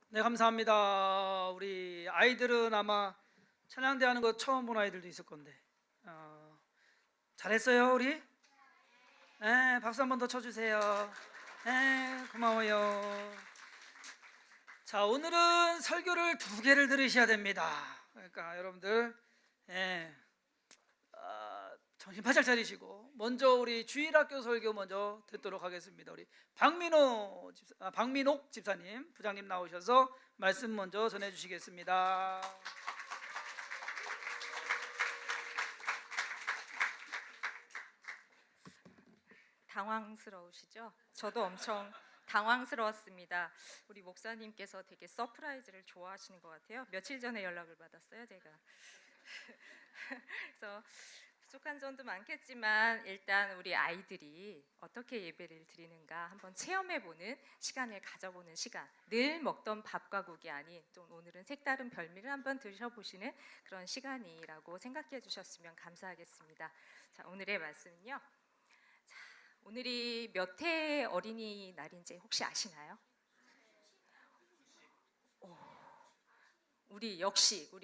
네, 감사합니다. 우리 아이들은 아마 찬양대 하는 거 처음 본 아이들도 있을 건데 잘했어요 우리? 네, 박수 한 번 더 쳐주세요. 네, 고마워요. 자, 오늘은 설교를 두 개를 들으셔야 됩니다. 그러니까 여러분들 정신 바짝 차리시고 먼저 우리 주일학교 설교 먼저 듣도록 하겠습니다. 우리 박민옥 집사님, 부장님 나오셔서 말씀 먼저 전해주시겠습니다. 당황스러우시죠? 저도 엄청 당황스러웠습니다. 우리 목사님께서 되게 서프라이즈를 좋아하시는 것 같아요. 며칠 전에 연락을 받았어요, 제가. 그래서 부족한 점도 많겠지만 일단 우리 아이들이 어떻게 예배를 드리는가 한번 체험해보는 시간을 가져보는 시간. 늘 먹던 밥과 국이 아닌 또 오늘은 색다른 별미를 한번 드셔보시는 그런 시간이라고 생각해 주셨으면 감사하겠습니다. 자, 오늘의 말씀은요. 오늘이 몇 해 어린이날인지 혹시 아시나요? 우리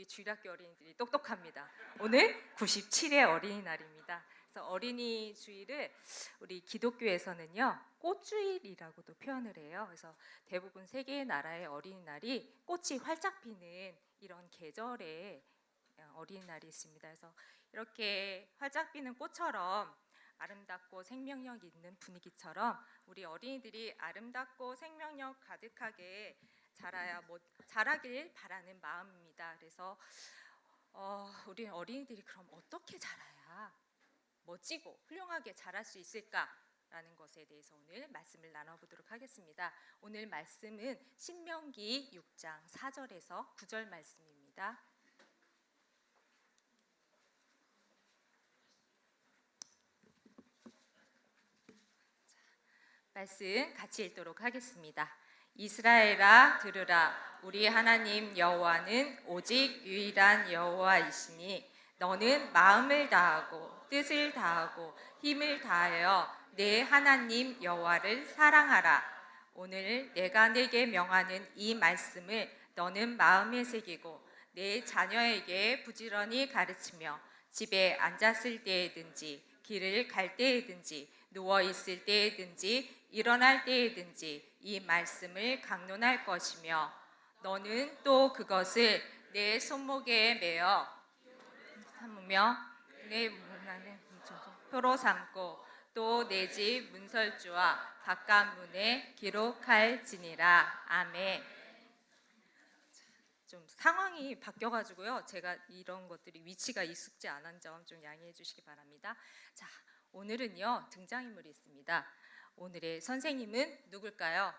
주일학교 어린이들이 똑똑합니다. 오늘 97회 어린이날입니다. 그래서 어린이 주일을 우리 기독교에서는요 꽃주일이라고도 표현을 해요. 그래서 대부분 세계의 나라의 어린이날이 꽃이 활짝 피는 이런 계절에 어린이날이 있습니다. 그래서 이렇게 활짝 피는 꽃처럼 아름답고 생명력 있는 분위기처럼 우리 어린이들이 아름답고 생명력 가득하게 자라길 바라는 마음입니다. 그래서 우리 어린이들이 그럼 어떻게 자라야 멋지고 훌륭하게 자랄 수 있을까라는 것에 대해서 오늘 말씀을 나눠보도록 하겠습니다. 오늘 말씀은 신명기 6장 4절에서 9절 말씀입니다. 말씀 같이 읽도록 하겠습니다. 이스라엘아 들으라. 우리 하나님 여호와는 오직 유일한 여호와이시니 너는 마음을 다하고 뜻을 다하고 힘을 다하여 내 하나님 여호와를 사랑하라. 오늘 내가 네게 명하는 이 말씀을 너는 마음에 새기고 내 자녀에게 부지런히 가르치며 집에 앉았을 때에든지 길을 갈 때에든지 누워 있을 때에든지 일어날 때에든지 이 말씀을 강론할 것이며 너는 또 그것을 내 손목에 매어 삼으며 내 문안에 표로 삼고 또 내 집 문설주와 바깥 문에 기록할지니라. 아멘. 좀 상황이 바뀌어가지고요. 제가 이런 것들이 위치가 익숙지 않은 점 좀 양해해 주시기 바랍니다. 자, 오늘은요 등장인물이 있습니다. 오늘의 선생님은 누굴까요?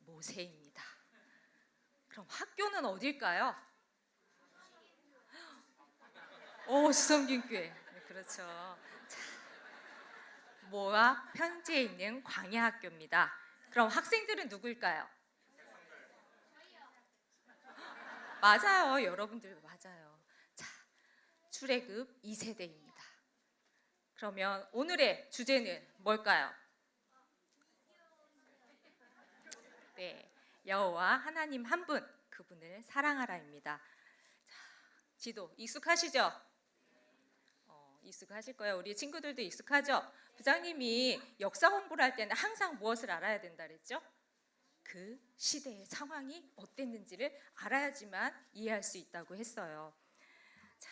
모세입니다. 그럼 학교는 어딜까요? 수성균교회. 네, 그렇죠. 자, 모압 편지에 있는 광야학교입니다. 그럼 학생들은 누굴까요? 맞아요. 여러분들 맞아요. 자, 출애굽 2세대입니다. 그러면 오늘의 주제는 뭘까요? 네, 여호와 하나님 한 분, 그분을 사랑하라입니다. 자, 지도 익숙하시죠? 익숙하실 거예요. 우리 친구들도 익숙하죠? 부장님이 역사 공부를 할 때는 항상 무엇을 알아야 된다 그랬죠? 그 시대의 상황이 어땠는지를 알아야지만 이해할 수 있다고 했어요. 자,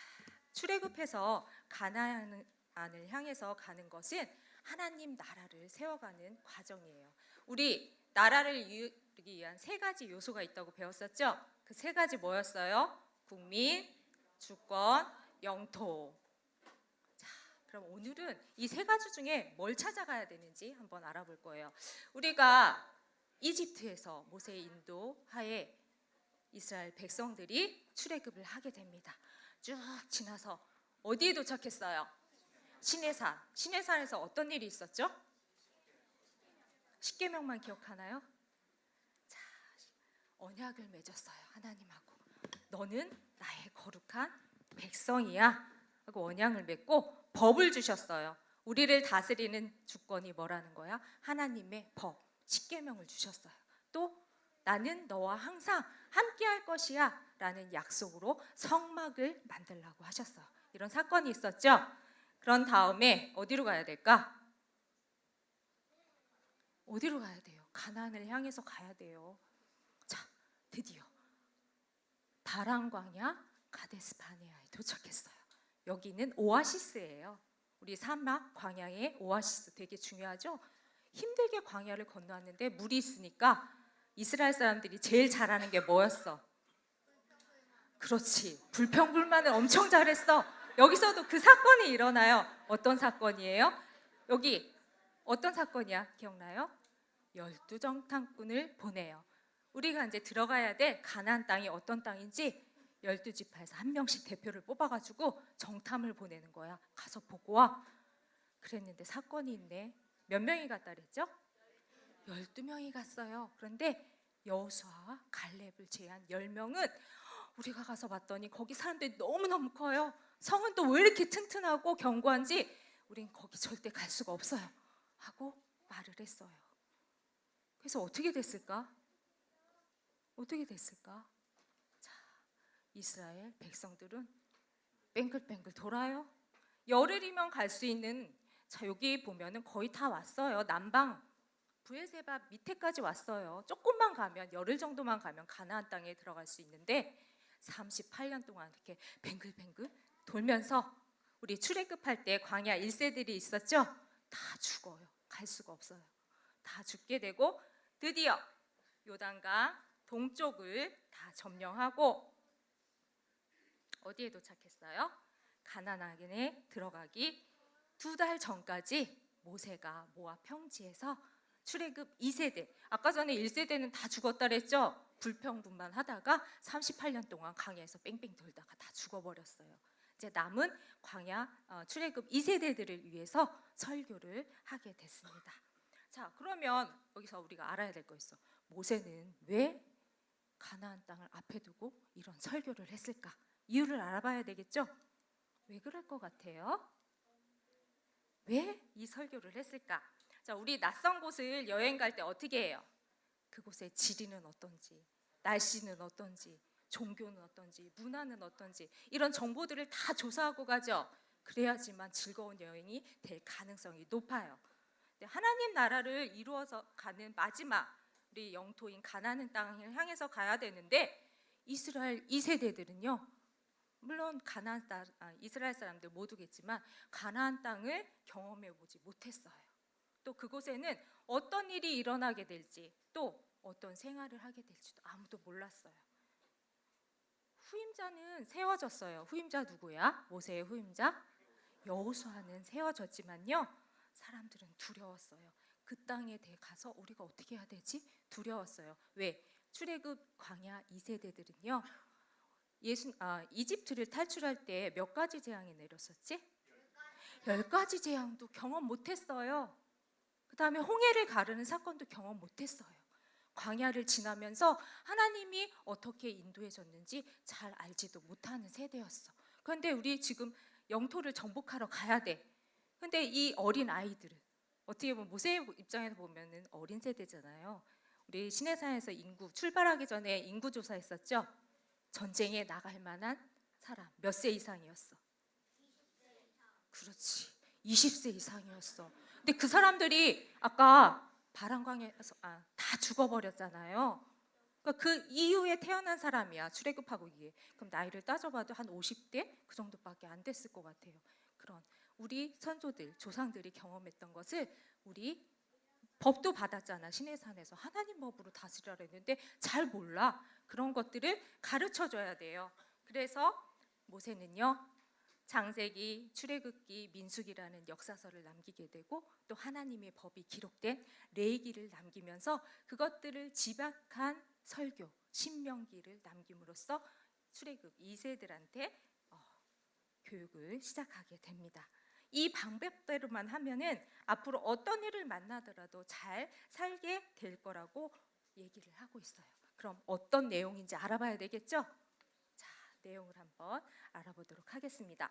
출애굽해서 가나안을 향해서 가는 것은 하나님 나라를 세워가는 과정이에요. 우리 나라를 이루기 위한 세 가지 요소가 있다고 배웠었죠? 그 세 가지 뭐였어요? 국민, 주권, 영토. 자, 그럼 오늘은 이 세 가지 중에 뭘 찾아가야 되는지 한번 알아볼 거예요. 우리가 이집트에서 모세의 인도하에 이스라엘 백성들이 출애굽을 하게 됩니다. 쭉 지나서 어디에 도착했어요? 시내산. 시내산에서 어떤 일이 있었죠? 십계명만 기억하나요? 자, 언약을 맺었어요. 하나님하고. 너는 나의 거룩한 백성이야 하고 언약을 맺고 법을 주셨어요. 우리를 다스리는 주권이 뭐라는 거야? 하나님의 법, 십계명을 주셨어요. 또 나는 너와 항상 함께할 것이야 라는 약속으로 성막을 만들라고 하셨어요. 이런 사건이 있었죠. 그런 다음에 어디로 가야 될까? 어디로 가야 돼요? 가나안을 향해서 가야 돼요. 자, 드디어 바람 광야 가데스 바네아에 도착했어요. 여기는 오아시스예요. 우리 사막 광야의 오아시스 되게 중요하죠? 힘들게 광야를 건너왔는데 물이 있으니까 이스라엘 사람들이 제일 잘하는 게 뭐였어? 그렇지. 불평불만을 엄청 잘했어. 여기서도 그 사건이 일어나요. 어떤 사건이에요? 여기 어떤 사건이야? 기억나요? 12정탐꾼을 보내요. 우리가 이제 들어가야 될 가나안 땅이 어떤 땅인지 12지파에서 한 명씩 대표를 뽑아가지고 정탐을 보내는 거야. 가서 보고 와. 그랬는데 사건이 있네. 몇 명이 갔다 그랬죠? 12명이 갔어요. 그런데 여호수아와 갈렙을 제한 10명은 우리가 가서 봤더니 거기 사람들이 너무너무 커요. 성은 또 왜 이렇게 튼튼하고 견고한지 우린 거기 절대 갈 수가 없어요 하고 말을 했어요. 그래서 어떻게 됐을까? 어떻게 됐을까? 자, 이스라엘 백성들은 뱅글뱅글 돌아요. 열흘이면 갈 수 있는, 자 여기 보면은 거의 다 왔어요. 남방 브엘세바 밑에까지 왔어요. 조금만 가면, 열흘 정도만 가면 가나안 땅에 들어갈 수 있는데 38년 동안 이렇게 뱅글뱅글 돌면서, 우리 출애굽할 때 광야 1세들이 있었죠? 다 죽어요. 갈 수가 없어요. 다 죽게 되고 드디어 요단강 동쪽을 다 점령하고 어디에 도착했어요? 가나안에 들어가기 2달 전까지 모세가 모압 평지에서 출애굽 2세대, 아까 전에 1세대는 다 죽었다 그랬죠? 불평불만 하다가 38년 동안 광야에서 뺑뺑 돌다가 다 죽어버렸어요. 이제 남은 광야 출애굽 2세대들을 위해서 설교를 하게 됐습니다. 자, 그러면 여기서 우리가 알아야 될 거 있어. 모세는 왜 가나안 땅을 앞에 두고 이런 설교를 했을까? 이유를 알아봐야 되겠죠? 왜 그럴 것 같아요? 왜 이 설교를 했을까? 자, 우리 낯선 곳을 여행 갈 때 어떻게 해요? 그곳의 지리는 어떤지, 날씨는 어떤지, 종교는 어떤지, 문화는 어떤지, 이런 정보들을 다 조사하고 가죠. 그래야지만 즐거운 여행이 될 가능성이 높아요. 하나님 나라를 이루어서 가는 마지막 우리 영토인 가나안 땅을 향해서 가야 되는데, 이스라엘 2세대들은요 물론 이스라엘 사람들 모두겠지만 가나안 땅을 경험해 보지 못했어요. 또 그곳에는 어떤 일이 일어나게 될지, 또 어떤 생활을 하게 될지도 아무도 몰랐어요. 후임자는 세워졌어요. 후임자 누구야? 모세의 후임자 여호수아는 세워졌지만요, 사람들은 두려웠어요. 그 땅에 가서 우리가 어떻게 해야 되지? 두려웠어요. 왜? 출애굽 광야 2세대들은요 이집트를 탈출할 때 몇 가지 재앙이 내렸었지? 10가지 재앙도 경험 못했어요. 그 다음에 홍해를 가르는 사건도 경험 못했어요. 광야를 지나면서 하나님이 어떻게 인도해줬는지 잘 알지도 못하는 세대였어. 그런데 우리 지금 영토를 정복하러 가야 돼. 근데 이 어린 아이들은 어떻게 보면 모세의 입장에서 보면은 어린 세대잖아요. 우리 시내산에서 인구 출발하기 전에 인구 조사했었죠. 전쟁에 나갈 만한 사람 몇 세 이상이었어? 그렇지, 20세 이상이었어. 근데 그 사람들이 아까 바람광에서 다 죽어버렸잖아요. 그러니까 그 이후에 태어난 사람이야, 출애굽하고 이후에. 그럼 나이를 따져봐도 한 50대 그 정도밖에 안 됐을 것 같아요. 그런 우리 선조들, 조상들이 경험했던 것을 우리 법도 받았잖아. 시내산에서 하나님 법으로 다스리라 했는데 잘 몰라. 그런 것들을 가르쳐줘야 돼요. 그래서 모세는요 창세기, 출애굽기, 민수기라는 역사서를 남기게 되고, 또 하나님의 법이 기록된 레위기를 남기면서 그것들을 집약한 설교, 신명기를 남김으로써 출애굽 2세들한테 교육을 시작하게 됩니다. 이 방법대로만 하면은 앞으로 어떤 일을 만나더라도 잘 살게 될 거라고 얘기를 하고 있어요. 그럼 어떤 내용인지 알아봐야 되겠죠? 자, 내용을 한번 알아보도록 하겠습니다.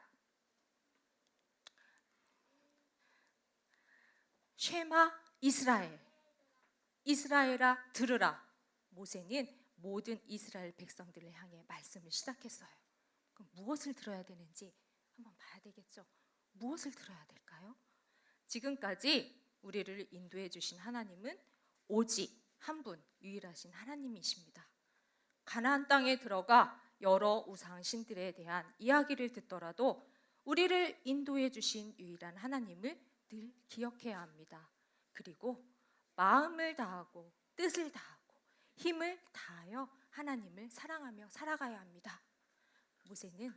쉐마 이스라엘, 이스라엘아 들으라. 모세는 모든 이스라엘 백성들을 향해 말씀을 시작했어요. 그럼 무엇을 들어야 되는지 한번 봐야 되겠죠. 무엇을 들어야 될까요? 지금까지 우리를 인도해 주신 하나님은 오직 한 분 유일하신 하나님이십니다. 가나안 땅에 들어가 여러 우상 신들에 대한 이야기를 듣더라도 우리를 인도해 주신 유일한 하나님을 늘 기억해야 합니다. 그리고 마음을 다하고 뜻을 다하고 힘을 다하여 하나님을 사랑하며 살아가야 합니다. 모세는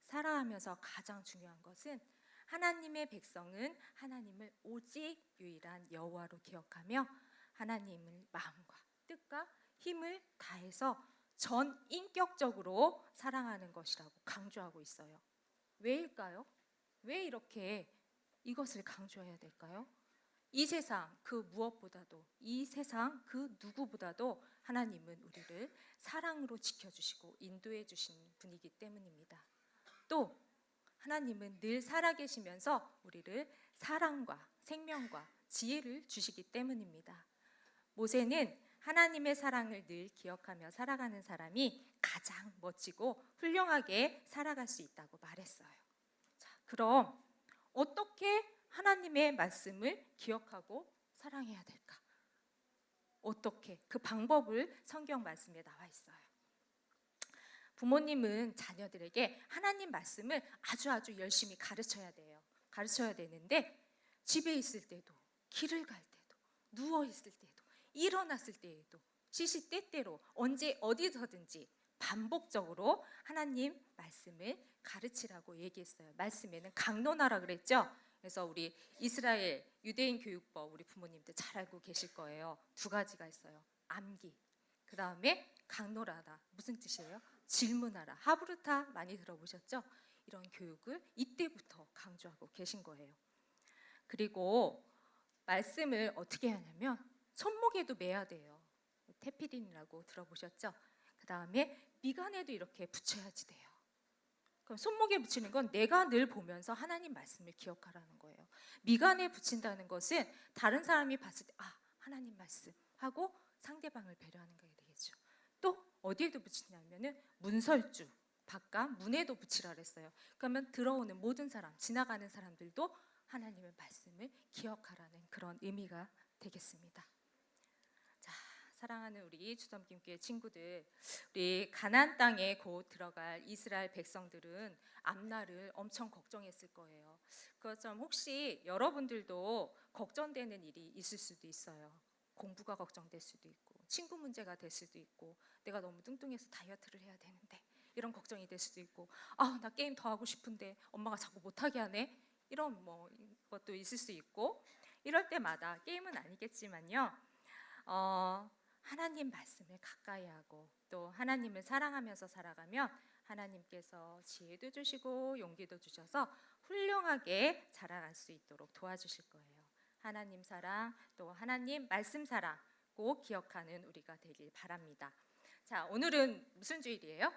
살아가면서 가장 중요한 것은 하나님의 백성은 하나님을 오직 유일한 여호와로 기억하며 하나님을 마음과 뜻과 힘을 다해서 전 인격적으로 사랑하는 것이라고 강조하고 있어요. 왜일까요? 왜 이렇게 이것을 강조해야 될까요? 이 세상 그 무엇보다도, 이 세상 그 누구보다도 하나님은 우리를 사랑으로 지켜주시고 인도해 주신 분이기 때문입니다. 또 하나님은 늘 살아계시면서 우리를 사랑과 생명과 지혜를 주시기 때문입니다. 모세는 하나님의 사랑을 늘 기억하며 살아가는 사람이 가장 멋지고 훌륭하게 살아갈 수 있다고 말했어요. 자, 그럼 어떻게 하나님의 말씀을 기억하고 사랑해야 될까? 어떻게? 그 방법을 성경 말씀에 나와 있어요. 부모님은 자녀들에게 하나님 말씀을 아주 열심히 가르쳐야 돼요. 가르쳐야 되는데 집에 있을 때도, 길을 갈 때도, 누워 있을 때도, 일어났을 때에도, 시시때때로 언제 어디서든지 반복적으로 하나님 말씀을 가르치라고 얘기했어요. 말씀에는 강론하라 그랬죠. 그래서 우리 이스라엘 유대인 교육법 우리 부모님들 잘 알고 계실 거예요. 두 가지가 있어요. 암기, 그 다음에 강론하다. 무슨 뜻이에요? 질문하라. 하브르타 많이 들어보셨죠? 이런 교육을 이때부터 강조하고 계신 거예요. 그리고 말씀을 어떻게 하냐면 손목에도 매야 돼요. 테피린이라고 들어보셨죠? 그 다음에 미간에도 이렇게 붙여야지 돼요. 그럼 손목에 붙이는 건 내가 늘 보면서 하나님 말씀을 기억하라는 거예요. 미간에 붙인다는 것은 다른 사람이 봤을 때 하나님 말씀 하고 상대방을 배려하는 게 되겠죠. 또 어디에도 붙이냐면은 문설주, 바깥 문에도 붙이라 그랬어요. 그러면 들어오는 모든 사람, 지나가는 사람들도 하나님의 말씀을 기억하라는 그런 의미가 되겠습니다. 자, 사랑하는 우리 주섬김교회 친구들, 우리 가나안 땅에 곧 들어갈 이스라엘 백성들은 앞날을 엄청 걱정했을 거예요. 그것처럼 혹시 여러분들도 걱정되는 일이 있을 수도 있어요. 공부가 걱정될 수도 있고, 친구 문제가 될 수도 있고, 내가 너무 뚱뚱해서 다이어트를 해야 되는데 이런 걱정이 될 수도 있고, 나 게임 더 하고 싶은데 엄마가 자꾸 못하게 하네, 이런 것도 있을 수 있고, 이럴 때마다 게임은 아니겠지만요, 하나님 말씀을 가까이 하고 또 하나님을 사랑하면서 살아가면 하나님께서 지혜도 주시고 용기도 주셔서 훌륭하게 자라갈 수 있도록 도와주실 거예요. 하나님 사랑, 또 하나님 말씀 사랑 꼭 기억하는 우리가 되길 바랍니다. 자, 오늘은 무슨 주일이에요?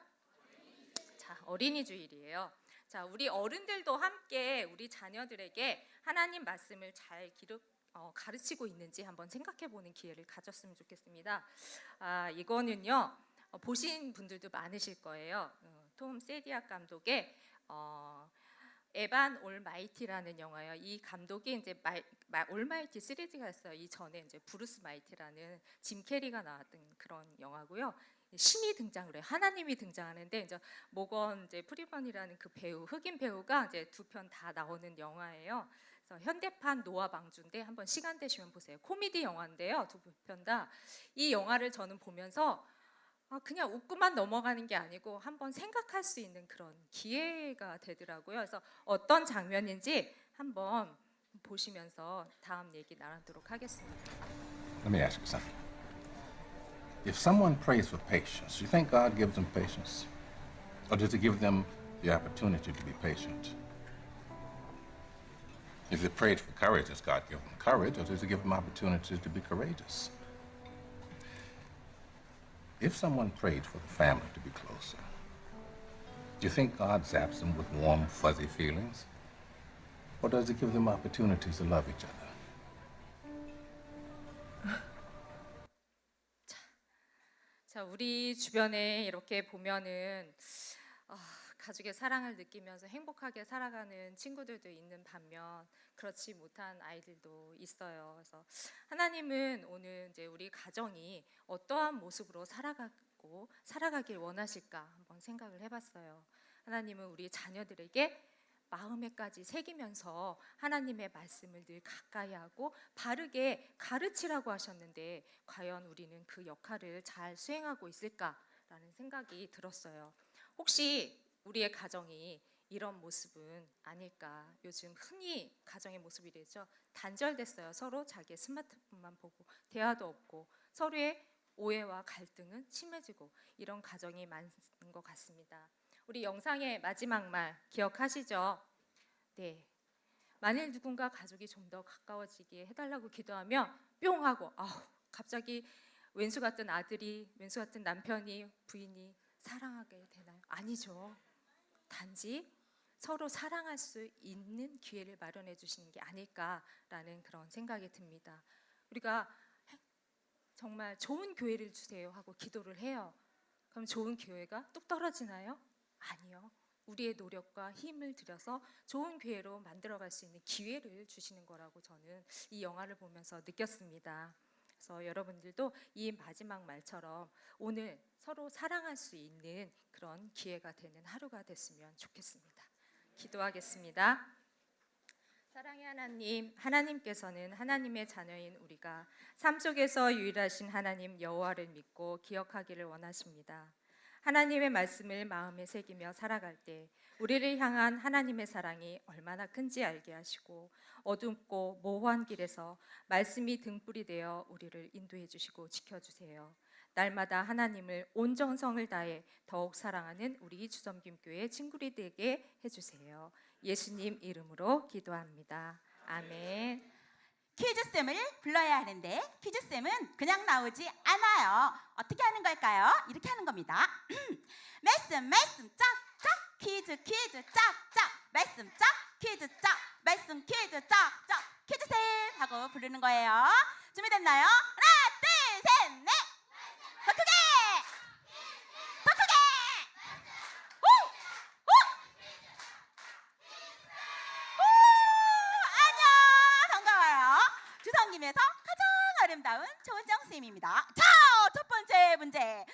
자, 어린이 주일이에요. 자, 우리 어른들도 함께 우리 자녀들에게 하나님 말씀을 잘 가르치고 있는지 한번 생각해 보는 기회를 가졌으면 좋겠습니다. 이거는요, 보신 분들도 많으실 거예요. 톰 세디악 감독의 에반 올마이티라는 영화예요. 이 감독이 이제 올마이티 시리즈가 있어요. 이 전에 이제 브루스 마이티라는 짐 캐리가 나왔던 그런 영화고요. 신이 등장을 해요. 하나님이 등장하는데 이제 모건 이제 프리먼이라는 그 배우, 흑인 배우가 이제 두 편 다 나오는 영화예요. 그래서 현대판 노아 방주인데 한번 시간 되시면 보세요. 코미디 영화인데요. 두 편 다. 이 영화를 저는 보면서 그냥 웃고만 넘어가는 게 아니고 한번 생각할 수 있는 그런 기회가 되더라고요. 그래서 어떤 장면인지 한번 보시면서 다음 얘기 나누도록 하겠습니다. Let me ask you something. If someone prays for patience, you think God gives them patience? Or does he give them the opportunity to be patient? If they prayed for courage, does God give them courage, or does he give them opportunities to be courageous? If someone prayed for the family to be closer, do you think God zaps them with warm, fuzzy feelings? Or does he give them opportunities to love each other? 자, 우리 주변에 이렇게 보면은 가족의 사랑을 느끼면서 행복하게 살아가는 친구들도 있는 반면 그렇지 못한 아이들도 있어요. 그래서 하나님은 오늘 이제 우리 가정이 어떠한 모습으로 살아가길 원하실까 한번 생각을 해봤어요. 하나님은 우리 자녀들에게 마음에까지 새기면서 하나님의 말씀을 늘 가까이 하고 바르게 가르치라고 하셨는데 과연 우리는 그 역할을 잘 수행하고 있을까라는 생각이 들었어요. 혹시 우리의 가정이 이런 모습은 아닐까? 요즘 흔히 가정의 모습이 되죠. 단절됐어요. 서로 자기의 스마트폰만 보고 대화도 없고 서로의 오해와 갈등은 심해지고 이런 가정이 많은 것 같습니다. 우리 영상의 마지막 말 기억하시죠? 네. 만일 누군가 가족이 좀 더 가까워지게 해달라고 기도하면 뿅 하고 갑자기 왼수 같은 아들이 왼수 같은 남편이 부인이 사랑하게 되나요? 아니죠. 단지 서로 사랑할 수 있는 기회를 마련해 주시는 게 아닐까라는 그런 생각이 듭니다. 우리가 정말 좋은 교회를 주세요 하고 기도를 해요. 그럼 좋은 교회가 뚝 떨어지나요? 아니요. 우리의 노력과 힘을 들여서 좋은 교회로 만들어갈 수 있는 기회를 주시는 거라고 저는 이 영화를 보면서 느꼈습니다. 그래서 여러분들도 이 마지막 말처럼 오늘 서로 사랑할 수 있는 그런 기회가 되는 하루가 됐으면 좋겠습니다. 기도하겠습니다. 사랑의 하나님, 하나님께서는 하나님의 자녀인 우리가 삶 속에서 유일하신 하나님 여호와를 믿고 기억하기를 원하십니다. 하나님의 말씀을 마음에 새기며 살아갈 때 우리를 향한 하나님의 사랑이 얼마나 큰지 알게 하시고 어둡고 모호한 길에서 말씀이 등불이 되어 우리를 인도해 주시고 지켜주세요. 날마다 하나님을 온 정성을 다해 더욱 사랑하는 우리 주섬김교회 친구들이 되게 해주세요. 예수님 이름으로 기도합니다. 아멘. 퀴즈쌤을 불러야 하는데 퀴즈쌤은 그냥 나오지 않아요. 어떻게 하는 걸까요? 이렇게 하는 겁니다. 말씀 짝짝 퀴즈 짝짝 말씀 짝 퀴즈 짝 말씀 퀴즈 짝짝 퀴즈쌤 하고 부르는 거예요. 준비됐나요? 하나 둘 셋 넷. 더 크게 더 크게 주성김에서 가장 아름다운 조정쌤입니다. 자, 첫 번째 문제.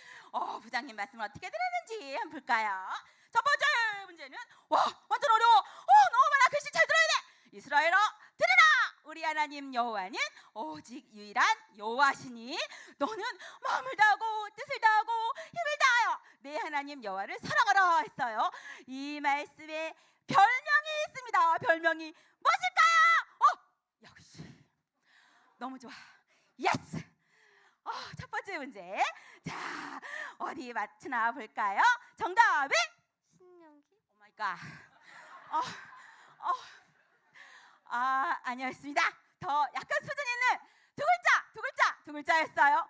부장님 말씀을 어떻게 들었는지 한번 볼까요? 첫 번째 문제는 완전 어려워. 너무 많아. 글씨 잘 들어야 돼. 이스라엘아 들으라. 우리 하나님 여호와는 오직 유일한 여호와시니 너는 마음을 다하고 뜻을 다하고 힘을 다하여 내 하나님 여호와를 사랑하라 했어요. 이 말씀에 별명이 있습니다. 별명이 무엇일까요? 역시 너무 좋아. 예스! 첫 번째 문제. 자, 어디 맞추나 볼까요? 정답은? 신명기? 오 마이 갓. 아니었습니다. 더 약간 수준 있는 두 글자였어요.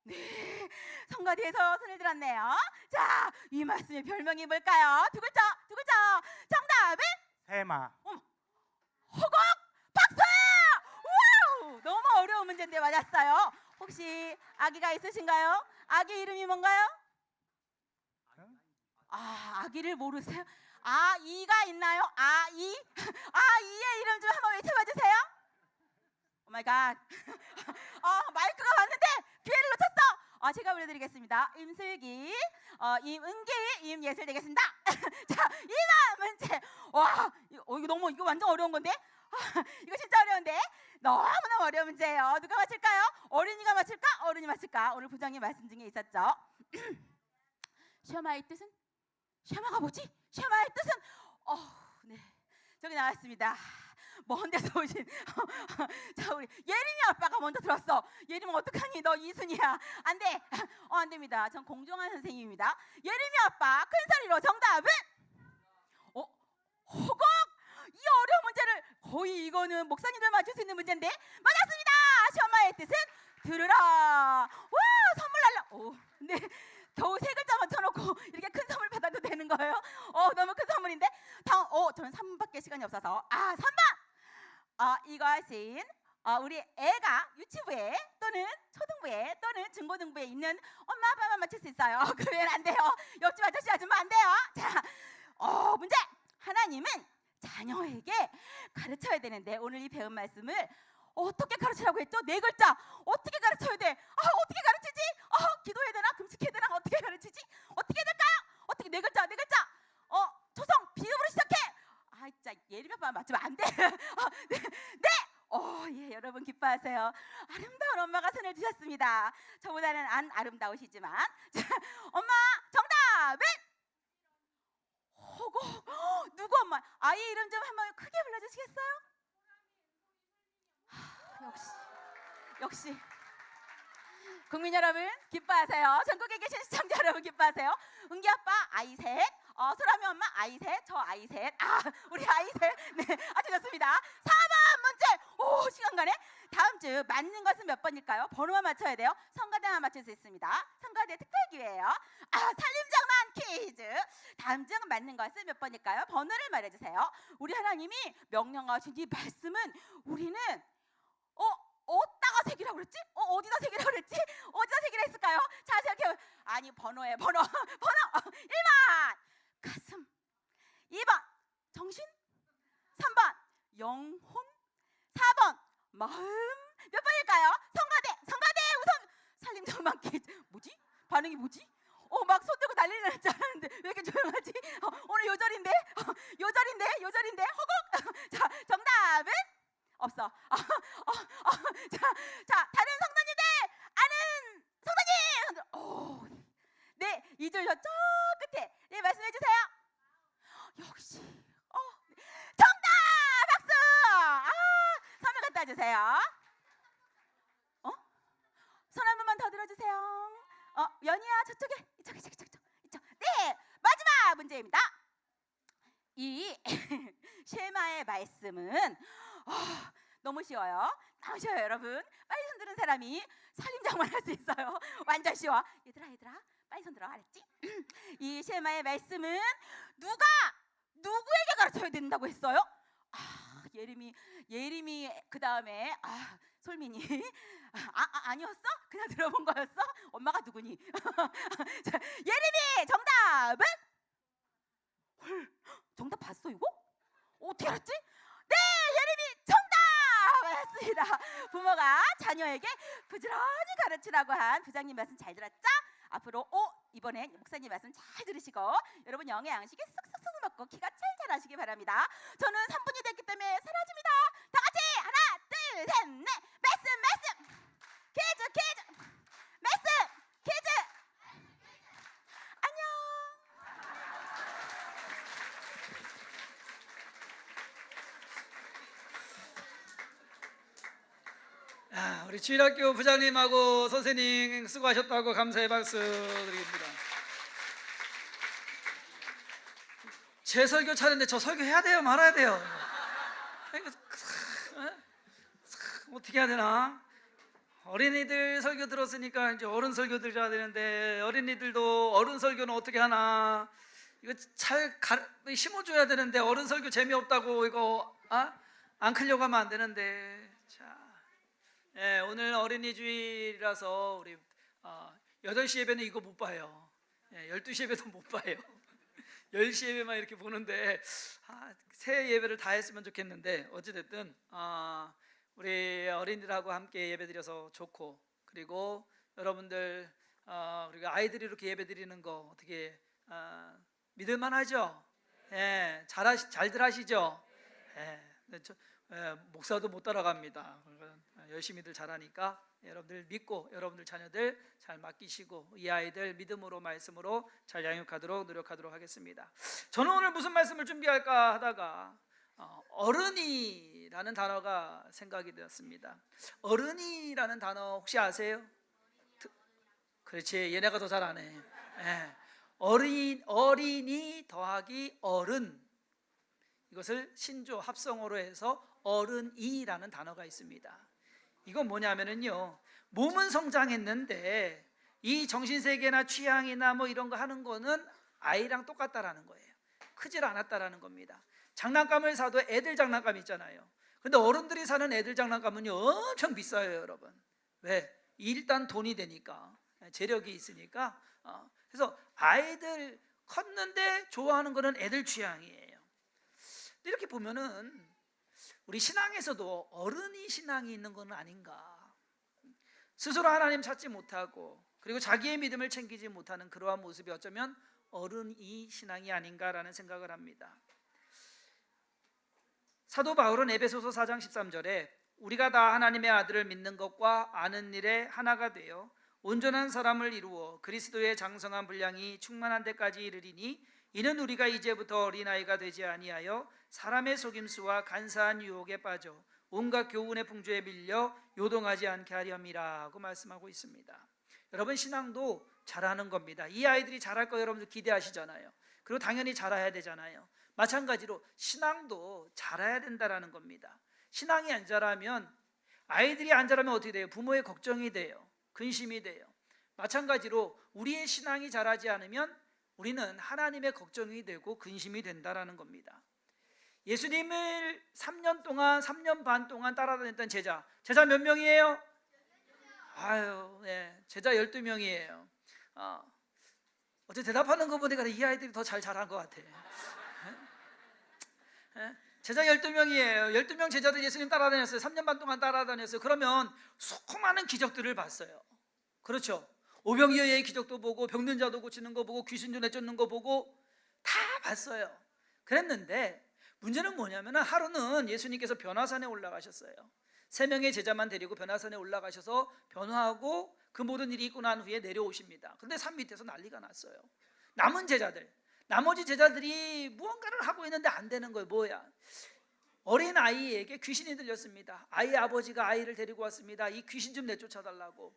네. 성가대에서 손을 들었네요. 자, 이 말씀의 별명이 뭘까요? 두 글자. 정답은? 세마. 허걱! 박수! 와우! 너무 어려운 문제인데 맞았어요. 혹시 아기가 있으신가요? 아기 이름이 뭔가요? 아기를 모르세요? 아이가 있나요? 아이? 아이의 이름 좀 한번 외쳐봐 주세요. 오 마이 갓. 마이크가 왔는데 기회를 놓쳤어. 제가 불러드리겠습니다. 임슬기, 임은기, 임예슬 되겠습니다. 자, 이만 문제. 이거 완전 어려운 건데? 이거 진짜 어려운데? 너무너무 어려운 문제예요. 누가 맞힐까요? 어린이가 맞힐까? 어른이 맞힐까? 오늘 부장님 말씀 중에 있었죠. 셔마의 뜻은? 셔마가 뭐지? 셔마의 뜻은? 네, 저기 나왔습니다. 먼 데서 오신 자, 우리 예림이 아빠가 먼저 들었어. 예림아 어떡하니? 너 이순이야. 안 돼. 안 됩니다. 전 공정한 선생님입니다. 예림이 아빠 큰 소리로 정답은? 허걱! 이 어려운 문제를 거의 이거는 목사님들 맞출 수 있는 문제인데 맞았습니다. 셔마의 뜻은 들으라. 와, 선물 날라. 네, 겨우 세 글자 맞춰놓고 이렇게 큰 선물 받아도 되는 거예요? 너무 큰 선물인데. 다음, 저는 3분밖에 시간이 없어서 3번. 이것은 우리 애가 유치부에 또는 초등부에 또는 중고등부에 있는 엄마 아빠만 맞출 수 있어요. 그러면 안 돼요. 옆집 아저씨 아줌마 안 돼요. 자, 문제. 하나님은 자녀에게 가르쳐야 되는데 오늘 이 배운 말씀을 어떻게 가르치라고 했죠? 4글자. 어떻게 가르쳐야 돼? 어떻게 가르치지? 기도해야 되나? 금식해야 되나? 어떻게 가르치지? 어떻게 해야 될까요? 어떻게 4글자, 4글자. 초성 비읍으로 시작해. 진짜 예림이 아빠 맞추면 안 돼. 네. 예, 여러분 기뻐하세요. 아름다운 엄마가 손을 드셨습니다. 저보다는 안 아름다우시지만. 자, 엄마 정답은 누구 엄마? 아이 이름 좀 한번 크게 불러주시겠어요? 역시 국민 여러분 기뻐하세요. 전국에 계신 시청자 여러분 기뻐하세요. 은기 아빠 아이 셋, 소라미 엄마 아이 셋, 저 아이 셋, 우리 아이 셋. 네, 아주 좋습니다. 4번 문제. 시간 가네. 다음 주 맞는 것은 몇 번일까요? 번호만 맞춰야 돼요. 성가대만 맞출 수 있습니다. 성가대 특별 기회예요. 살림장만 퀴즈. 다음 주 맞는 것은 몇 번일까요? 번호를 말해주세요. 우리 하나님이 명령하신 이 말씀은 우리는 어디다가 새기라고 그랬지? 어디다 새기라고 그랬지? 어디다 새기라 했을까요? 자, 생각해. 아니, 번호에 번호. 1번 가슴, 2번 정신, 3번 영혼, 4번 마음. 몇 번일까요? 성가대 우선 살림장만 퀴즈. 뭐지? 반응이 뭐지? 막 손 들고 난리를 줄 알았는데 왜 이렇게 조용하지? 오늘 요절인데? 요절인데? 허걱. 자, 정답은 없어. 자, 다른 성도님들 아는 성도님. 네, 2절 저 끝에 네 말씀해 주세요. 역시 정답 박수. 선물 갖다 주세요. 손 한 번만 더 들어주세요. 연희야 저쪽에 이쪽. 네, 마지막 문제입니다. 이 쉐마의 말씀은 너무 쉬워요. 여러분. 빨리 손 드는 사람이 살림장만 할 수 있어요. 완전 쉬워. 얘들아 빨리 손 들어. 알았지? 이 쉐마의 말씀은 누구에게 가르쳐야 된다고 했어요? 예림이 그 다음에 솔민이 아니었어? 그냥 들어본 거였어? 엄마가 누구니? 자, 예림이 정답은? 정답 봤어 이거? 어떻게 알았지? 네, 예림이 정답 맞습니다. 부모가 자녀에게 부지런히 가르치라고 한 부장님 말씀 잘 들었죠? 앞으로 이번엔 목사님 말씀 잘 들으시고 여러분 영의 양식에 쏙쏙쏙 먹고 키가 잘 자라시기 바랍니다. 저는 3분이 됐기 때문에 사라집니다. 다 같이 하나 둘 셋 넷. 말씀 퀴즈 말씀 퀴즈. 안녕. 우리 주일학교 부장님하고 선생님 수고하셨다고 감사의 박수 드립니다. 제 설교 차례인데 저 설교 해야 돼요? 말아야 돼요? 어떻게 해야 되나? 어린이들 설교 들었으니까 이제 어른 설교 들어야 되는데 어린이들도 어른 설교는 어떻게 하나? 이거 잘 심어줘야 되는데 어른 설교 재미없다고 이거 안 크려고 하면 안 되는데. 자, 오늘 어린이 주일이라서 우리 8시 예배는 이거 못 봐요. 12시 예배도 못 봐요. 10시 예배만 이렇게 보는데 새 예배를 다 했으면 좋겠는데 어찌됐든 우리 어린이들하고 함께 예배드려서 좋고, 그리고 여러분들 우리가 아이들이 이렇게 예배드리는 거 어떻게 믿을만하죠? 잘들 하시죠? 목사도 못 따라갑니다. 열심히들 잘하니까 여러분들 믿고 여러분들 자녀들 잘 맡기시고 이 아이들 믿음으로 말씀으로 잘 양육하도록 노력하도록 하겠습니다. 저는 오늘 무슨 말씀을 준비할까 하다가 어른이라는 단어가 생각이 되었습니다. 어른이라는 단어 혹시 아세요? 그렇지, 얘네가 더 잘하네. 어린이 더하기 어른, 이것을 신조 합성어로 해서 어른이라는 단어가 있습니다. 이건 뭐냐면은요, 몸은 성장했는데 이 정신세계나 취향이나 뭐 이런 거 하는 거는 아이랑 똑같다라는 거예요. 크질 않았다라는 겁니다. 장난감을 사도 애들 장난감 있잖아요. 근데 어른들이 사는 애들 장난감은요 엄청 비싸요, 여러분. 왜? 일단 돈이 되니까, 재력이 있으니까. 그래서 아이들 컸는데 좋아하는 거는 애들 취향이에요. 이렇게 보면은 우리 신앙에서도 어른이 신앙이 있는 건 아닌가. 스스로 하나님 찾지 못하고 그리고 자기의 믿음을 챙기지 못하는 그러한 모습이 어쩌면 어른이 신앙이 아닌가라는 생각을 합니다. 사도 바울은 에베소서 4장 13절에 우리가 다 하나님의 아들을 믿는 것과 아는 일에 하나가 되어 온전한 사람을 이루어 그리스도의 장성한 분량이 충만한 데까지 이르리니 이는 우리가 이제부터 어린아이가 되지 아니하여 사람의 속임수와 간사한 유혹에 빠져 온갖 교훈의 풍조에 밀려 요동하지 않게 하렴이라고 말씀하고 있습니다. 여러분, 신앙도 잘하는 겁니다. 이 아이들이 잘할 거 여러분들 기대하시잖아요. 그리고 당연히 잘해야 되잖아요. 마찬가지로 신앙도 잘해야 된다라는 겁니다. 신앙이 안 자라면, 아이들이 안 자라면 어떻게 돼요? 부모의 걱정이 돼요. 근심이 돼요. 마찬가지로 우리의 신앙이 자라지 않으면 우리는 하나님의 걱정이 되고 근심이 된다라는 겁니다. 예수님을 3년 동안 3년 반 동안 따라다녔던 제자 몇 명이에요? 제자 12명이에요. 어째 대답하는 거 보니까 이 아이들이 더 잘 자란 것 같아. 제자 12명이에요. 12명 제자들 예수님 따라다녔어요. 3년 반 동안 따라다녔어요. 그러면 수많은 기적들을 봤어요. 그렇죠? 오병이어의 기적도 보고 병든 자도 고치는 거 보고 귀신도 내쫓는 거 보고 다 봤어요. 그랬는데 문제는 뭐냐면 하루는 예수님께서 변화산에 올라가셨어요. 3명의 제자만 데리고 변화산에 올라가셔서 변화하고 그 모든 일이 있고 난 후에 내려오십니다. 그런데 산 밑에서 난리가 났어요. 남은 제자들, 나머지 제자들이 무언가를 하고 있는데 안 되는 거예요. 뭐야? 어린 아이에게 귀신이 들렸습니다. 아이의 아버지가 아이를 데리고 왔습니다. 이 귀신 좀 내쫓아달라고.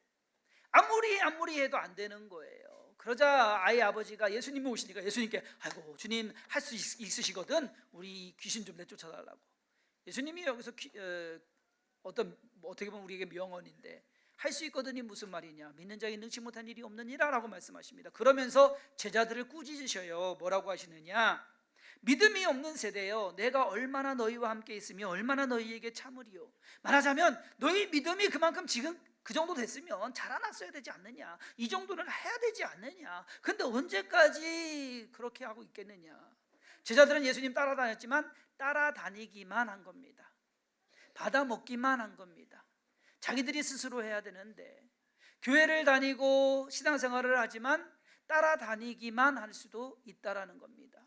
아무리 해도 안 되는 거예요. 그러자 아이 아버지가 예수님이 오시니까 예수님께 아이고 주님 할 수 있으시거든 우리 귀신 좀 내쫓아달라고. 예수님이 여기서 어떻게 보면 우리에게 명언인데 할 수 있거든이 무슨 말이냐, 믿는 자에게 능치 못한 일이 없느니라 라고 말씀하십니다. 그러면서 제자들을 꾸짖으셔요. 뭐라고 하시느냐, 믿음이 없는 세대여 내가 얼마나 너희와 함께 있으며 얼마나 너희에게 참으리요. 말하자면 너희 믿음이 그만큼 지금 그 정도 됐으면 자라났어야 되지 않느냐, 이 정도는 해야 되지 않느냐, 근데 언제까지 그렇게 하고 있겠느냐. 제자들은 예수님 따라다녔지만 따라다니기만 한 겁니다. 받아먹기만 한 겁니다. 자기들이 스스로 해야 되는데 교회를 다니고 신앙생활을 하지만 따라다니기만 할 수도 있다라는 겁니다.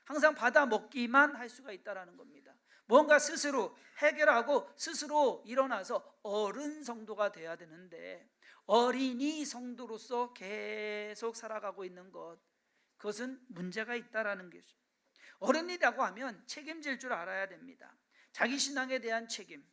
항상 받아먹기만 할 수가 있다라는 겁니다. 뭔가 스스로 해결하고 스스로 일어나서 어른 성도가 돼야 되는데 어린이 성도로서 계속 살아가고 있는 것, 그것은 문제가 있다라는 것이죠. 어른이라고 하면 책임질 줄 알아야 됩니다. 자기 신앙에 대한 책임.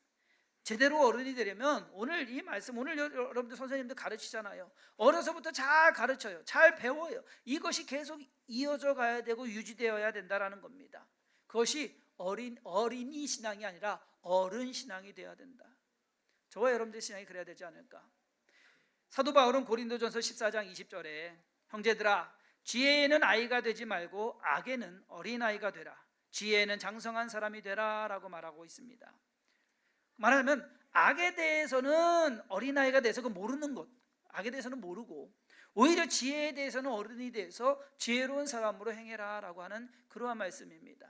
제대로 어른이 되려면 오늘 이 말씀, 오늘 여러분들 선생님들 가르치잖아요. 어려서부터 잘 가르쳐요. 잘 배워요. 이것이 계속 이어져 가야 되고 유지되어야 된다라는 겁니다. 그것이 어린이 신앙이 아니라 어른 신앙이 되어야 된다. 저와 여러분들 신앙이 그래야 되지 않을까. 사도 바울은 고린도전서 14장 20절에 형제들아 지혜에는 아이가 되지 말고 악에는 어린아이가 되라. 지혜에는 장성한 사람이 되라 라고 말하고 있습니다. 말하자면 악에 대해서는 어린아이가 돼서 그 모르는 것, 악에 대해서는 모르고 오히려 지혜에 대해서는 어른이 돼서 지혜로운 사람으로 행해라 라고 하는 그러한 말씀입니다.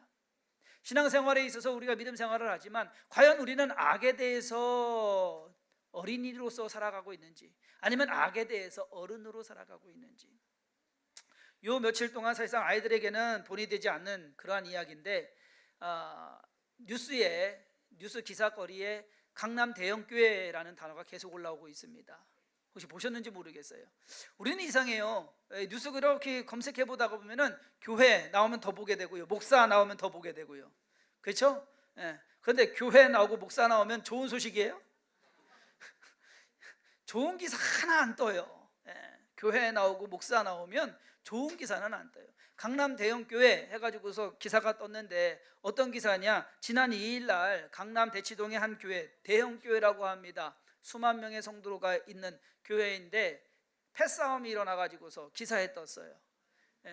신앙생활에 있어서 우리가 믿음 생활을 하지만 과연 우리는 악에 대해서 어린이로서 살아가고 있는지 아니면 악에 대해서 어른으로 살아가고 있는지. 요 며칠 동안 사실상 아이들에게는 본이 되지 않는 그러한 이야기인데 뉴스 기사거리에 강남 대형교회라는 단어가 계속 올라오고 있습니다. 혹시 보셨는지 모르겠어요. 우리는 이상해요. 뉴스 그렇게 검색해 보다가 보면은 교회 나오면 더 보게 되고요, 목사 나오면 더 보게 되고요. 그렇죠? 그런데 교회 나오고 목사 나오면 좋은 소식이에요? 좋은 기사 하나 안 떠요. 교회 나오고 목사 나오면 좋은 기사는 안 떠요. 강남 대형교회 해가지고서 기사가 떴는데 어떤 기사냐, 지난 2일 날 강남 대치동의 한 교회, 대형교회라고 합니다. 수만 명의 성도가 있는 교회인데 패싸움이 일어나가지고서 기사에 떴어요.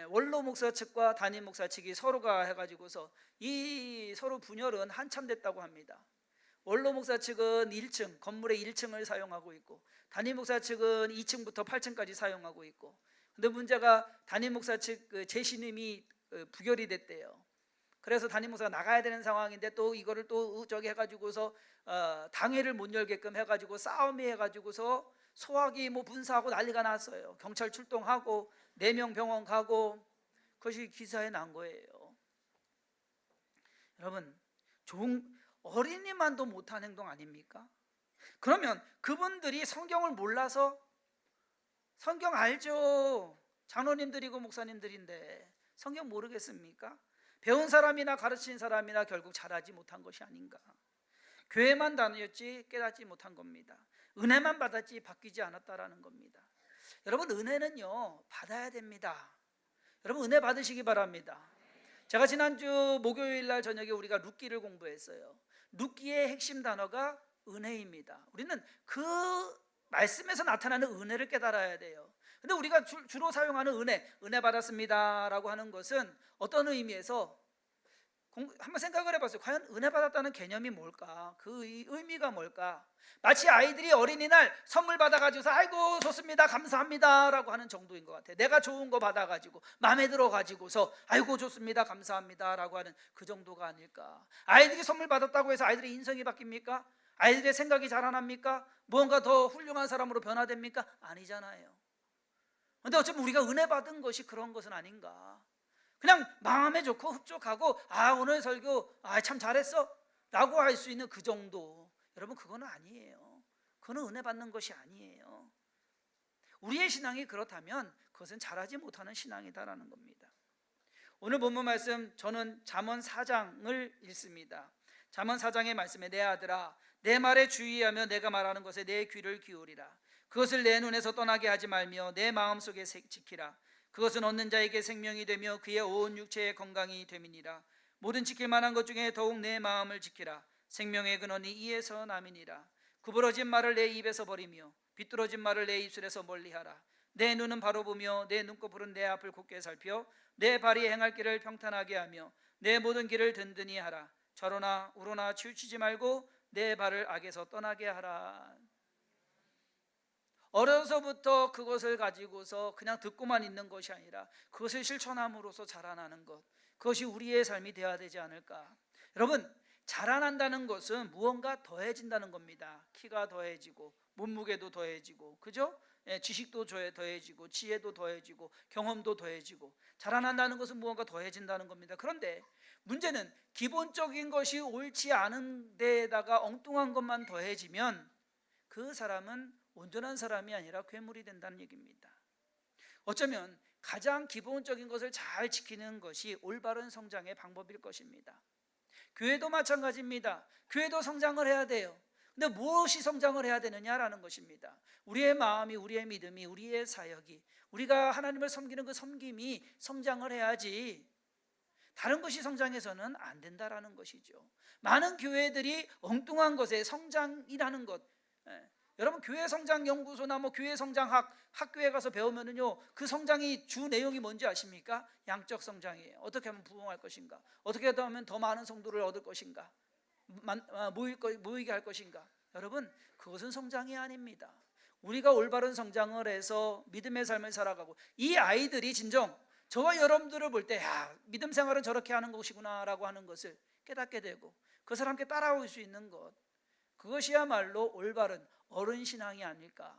원로 목사 측과 담임 목사 측이 서로가 해가지고서 이 서로 분열은 한참 됐다고 합니다. 원로 목사 측은 1층, 건물의 1층을 사용하고 있고 담임 목사 측은 2층부터 8층까지 사용하고 있고, 근데 문제가 담임 목사 측 재신임이 부결이 됐대요. 그래서 담임 목사가 나가야 되는 상황인데 또 이거를 또 저기 해가지고서 당회를 못 열게끔 해가지고 싸움이 해가지고서 소화기 뭐 분사하고 난리가 났어요. 경찰 출동하고 4명 병원 가고, 그것이 기사에 난 거예요. 여러분, 어린이만도 못한 행동 아닙니까? 그러면 그분들이 성경을 몰라서, 성경 알죠? 장로님들이고 목사님들인데 성경 모르겠습니까? 배운 사람이나 가르친 사람이나 결국 잘하지 못한 것이 아닌가. 교회만 다녔지 깨닫지 못한 겁니다. 은혜만 받았지 바뀌지 않았다라는 겁니다. 여러분, 은혜는요 받아야 됩니다. 여러분, 은혜 받으시기 바랍니다. 제가 지난주 목요일 날 저녁에 우리가 룻기를 공부했어요. 룻기의 핵심 단어가 은혜입니다. 우리는 그 말씀에서 나타나는 은혜를 깨달아야 돼요. 근데 우리가 주로 사용하는 은혜 받았습니다 라고 하는 것은 어떤 의미에서 한번 생각을 해봤어요. 과연 은혜 받았다는 개념이 뭘까? 그 의미가 뭘까? 마치 아이들이 어린이날 선물 받아가지고서 아이고 좋습니다 감사합니다 라고 하는 정도인 것 같아요. 내가 좋은 거 받아가지고 마음에 들어가지고서 아이고 좋습니다 감사합니다 라고 하는 그 정도가 아닐까. 아이들이 선물 받았다고 해서 아이들의 인성이 바뀝니까? 아이들의 생각이 자라납니까? 무언가 더 훌륭한 사람으로 변화됩니까? 아니잖아요. 근데 어쩌면 우리가 은혜 받은 것이 그런 것은 아닌가. 그냥 마음에 좋고 흡족하고 오늘 설교 참 잘했어 라고 할 수 있는 그 정도. 여러분, 그거는 아니에요. 그거는 은혜 받는 것이 아니에요. 우리의 신앙이 그렇다면 그것은 잘하지 못하는 신앙이다라는 겁니다. 오늘 본문 말씀, 저는 잠언 4장을 읽습니다. 잠언 4장의 말씀에 내 아들아 내 말에 주의하며 내가 말하는 것에 내 귀를 기울이라. 그것을 내 눈에서 떠나게 하지 말며 내 마음속에 지키라. 그것은 얻는 자에게 생명이 되며 그의 온 육체의 건강이 됨이니라. 모든 지킬 만한 것 중에 더욱 내 마음을 지키라. 생명의 근원이 이에서 남이니라. 구부러진 말을 내 입에서 버리며 비뚤어진 말을 내 입술에서 멀리하라. 내 눈은 바로 보며 내 눈꺼풀은 내 앞을 곧게 살펴 내 발이 행할 길을 평탄하게 하며 내 모든 길을 든든히 하라. 좌로나 우로나 치우치지 말고 내 발을 악에서 떠나게 하라. 어려서부터 그것을 가지고서 그냥 듣고만 있는 것이 아니라 그것을 실천함으로써 자라나는 것, 그것이 우리의 삶이 되어야 되지 않을까. 여러분, 자라난다는 것은 무언가 더해진다는 겁니다. 키가 더해지고 몸무게도 더해지고, 그죠? 지식도 더해지고 지혜도 더해지고 경험도 더해지고, 자라난다는 것은 무언가 더해진다는 겁니다. 그런데 문제는 기본적인 것이 옳지 않은 데에다가 엉뚱한 것만 더해지면 그 사람은 온전한 사람이 아니라 괴물이 된다는 얘기입니다. 어쩌면 가장 기본적인 것을 잘 지키는 것이 올바른 성장의 방법일 것입니다. 교회도 마찬가지입니다. 교회도 성장을 해야 돼요. 근데 무엇이 성장을 해야 되느냐라는 것입니다. 우리의 마음이, 우리의 믿음이, 우리의 사역이, 우리가 하나님을 섬기는 그 섬김이 성장을 해야지 다른 것이 성장해서는 안 된다라는 것이죠. 많은 교회들이 엉뚱한 것에 성장이라는 것, 여러분 교회 성장 연구소나 교회 성장학 학교에 가서 배우면은요, 그 성장이 주 내용이 뭔지 아십니까? 양적 성장이에요. 어떻게 하면 부흥할 것인가? 어떻게 하면 더 많은 성도를 얻을 것인가? 모이게 할 것인가? 여러분, 그것은 성장이 아닙니다. 우리가 올바른 성장을 해서 믿음의 삶을 살아가고, 이 아이들이 진정 저와 여러분들을 볼 때 믿음 생활은 저렇게 하는 것이구나 라고 하는 것을 깨닫게 되고 그것을 함께 따라올 수 있는 것, 그것이야말로 올바른 어른 신앙이 아닐까.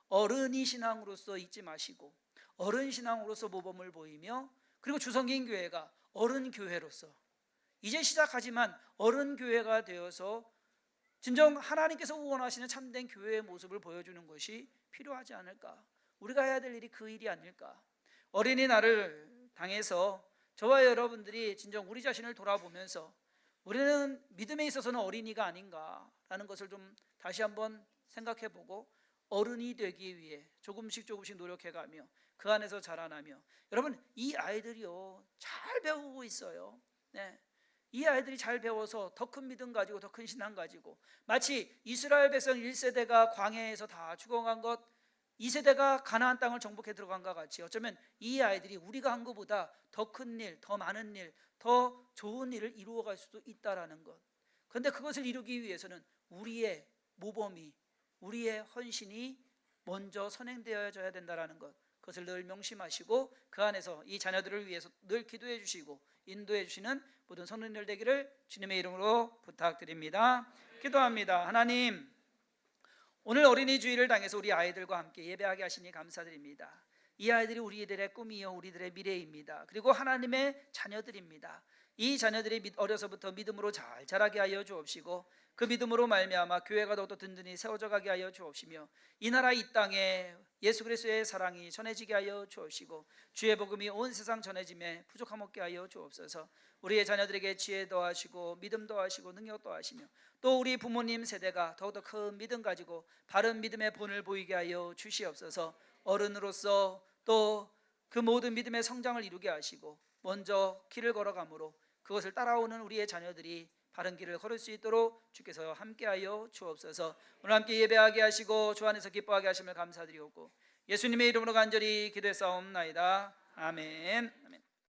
어른이 신앙으로서 잊지 마시고 어른 신앙으로서 모범을 보이며, 그리고 주성긴 교회가 어른 교회로서 이제 시작하지만 어른 교회가 되어서 진정 하나님께서 원하시는 참된 교회의 모습을 보여주는 것이 필요하지 않을까. 우리가 해야 될 일이 그 일이 아닐까. 어린이날을 당해서 저와 여러분들이 진정 우리 자신을 돌아보면서 우리는 믿음에 있어서는 어린이가 아닌가라는 것을 좀 다시 한번 생각해보고 어른이 되기 위해 조금씩 노력해가며 그 안에서 자라나며, 여러분 이 아이들이요 잘 배우고 있어요. 이 아이들이 잘 배워서 더 큰 믿음 가지고 더 큰 신앙 가지고, 마치 이스라엘 백성 1세대가 광야에서 다 죽어간 것, 2세대가 가나안 땅을 정복해 들어간 것 같이 어쩌면 이 아이들이 우리가 한 것보다 더 큰 일, 더 많은 일, 더 좋은 일을 이루어갈 수도 있다라는 것, 그런데 그것을 이루기 위해서는 우리의 모범이, 우리의 헌신이 먼저 선행되어져야 된다는 것, 그것을 늘 명심하시고 그 안에서 이 자녀들을 위해서 늘 기도해 주시고 인도해 주시는 모든 성도님들 되기를 주님의 이름으로 부탁드립니다. 기도합니다. 하나님, 오늘 어린이 주일을 당해서 우리 아이들과 함께 예배하게 하시니 감사드립니다. 이 아이들이 우리들의 꿈이요 우리들의 미래입니다. 그리고 하나님의 자녀들입니다. 이 자녀들이 어려서부터 믿음으로 잘 자라게 하여 주옵시고 그 믿음으로 말미암아 교회가 더욱더 든든히 세워져 가게 하여 주옵시며 이 나라 이 땅에 예수 그리스도의 사랑이 전해지게 하여 주옵시고 주의 복음이 온 세상 전해짐에 부족함 없게 하여 주옵소서. 우리의 자녀들에게 지혜 더하시고 믿음 더하시고 능력 더하시며 또 우리 부모님 세대가 더욱더 큰 믿음 가지고 바른 믿음의 본을 보이게 하여 주시옵소서. 어른으로서 또 그 모든 믿음의 성장을 이루게 하시고 먼저 길을 걸어가므로 그것을 따라오는 우리의 자녀들이 바른 길을 걸을 수 있도록 주께서 함께하여 주옵소서. 오늘 함께 예배하게 하시고 주 안에서 기뻐하게 하심을 감사드리옵고 예수님의 이름으로 간절히 기도했사옵나이다. 아멘. 아멘.